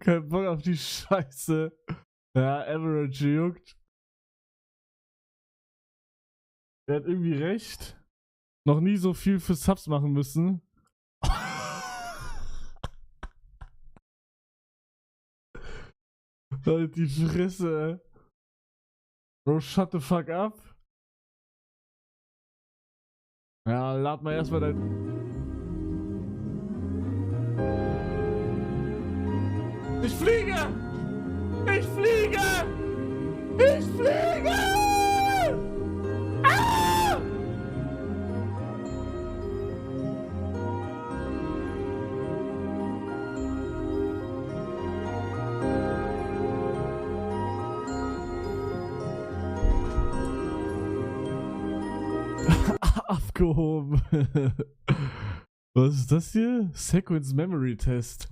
Kein Bock auf die Scheiße. Ja, Average juckt. Er hat irgendwie recht. Noch nie so viel für Subs machen müssen. Halt die Fresse. Bro, shut the fuck up. Ja, lad mal erstmal dein... Ich fliege! Ich fliege! Ich fliege! Ah! Abgehoben. Was ist das hier? Sequence Memory Test.